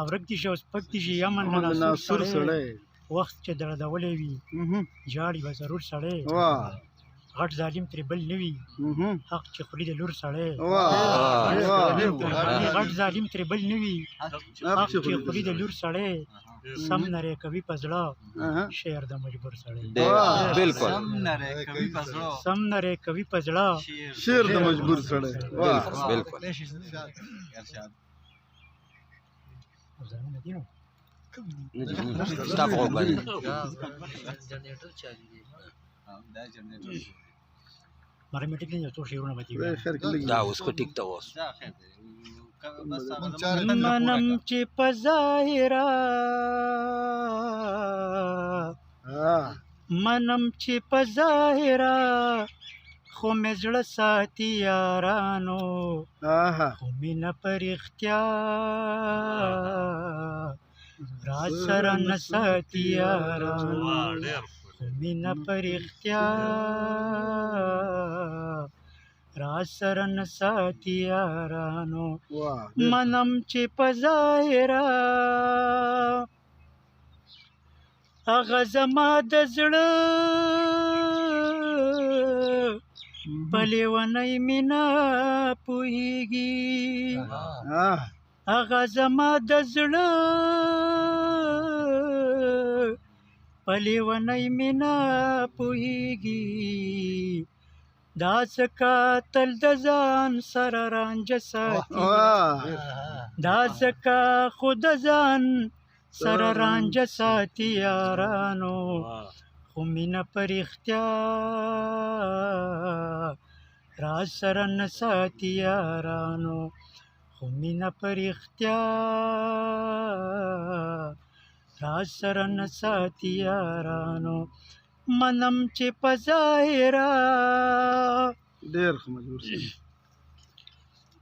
ورک دي شي او سپک دي شي یمن نه ناسور سړی وخت چې دړدولی وي جاړي به ضرور سړی غټ ظالم ترې بل نه وي حق چې خوري د لور سړی غټ ظالم ترې بل نه وي حق چې خوري د لور سړی سم نری کوي په زړه شعر د مجبور سړی بالکل سم نری کوي په زړه شعر د مجبور سړی بالکل ستا په غوږ باندې ماره مې ټیک نه څو شعرونه به دي دا اوس خو ټیک ته اوس منم چې په ظاهره منم چې په ظاهره خو مې زړه ساتي یارانو خو مینه په رښتیا راز سره نه ساتي یارانو خو مینه په رښتیا راز سره نه ساتي یارانو منم چې په ظاهره هغه زما د زړه په لیونۍ مینه پوهېږي هغه زما د زړه په لیونۍ مینه پوهېږي دا ځکه تل د ځان سره رانجه ساتي دا ځکه خو د ځان سره رانجه ساتي یارانو خو مینه په رښتیا راز سره نه ساتي یارانو خو مینه په رښتیا راز سره نه ساتي یارانو منم چې په ظاهره ډېر ښه مجبور شي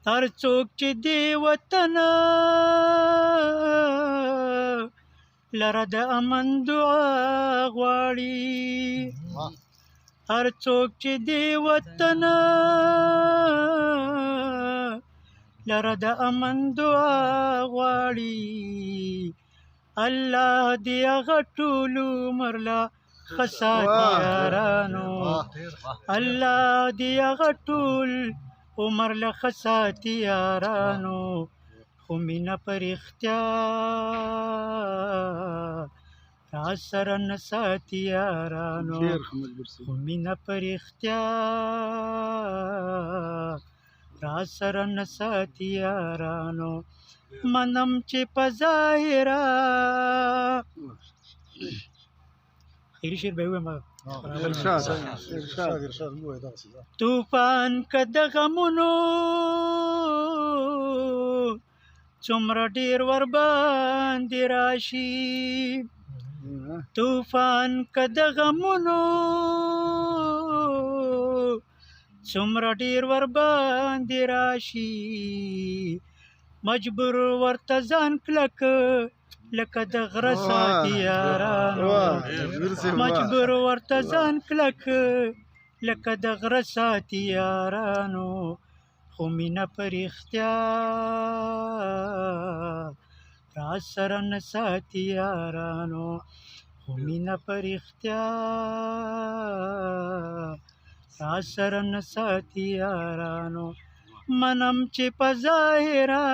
هر څوک چې دې وطنه لره د امن دعا غواړي هر څوک چې دې وطنه لره د امن دعا غواړي الله دې هغه ټول عمر لا ښه ساتي یارانو الله دې هغه ټول عمر له ښه ساتي یارانو خو مینه په رښتیا راز سره نه ساتي یارانو خو مینه په رښتیا راز سره نه ساتي یارانو منم چې په ظاهره خیری شعر به ووایم طوفان که د غمونو څومره ډېر ورباندې راشي طوفان که د غمونو څومره ډېر ورباندې راشي مجبور ورته ځان کلک لکه د غره ساتي یارانو مجبور ورته ځان کلک لکه د غره ساتي یارانو خو مینه په رښتیا راز سره نه ساتي یارانو خو مینه په رښتیا راز سره نه ساتي یارانو منم چې په ظاهره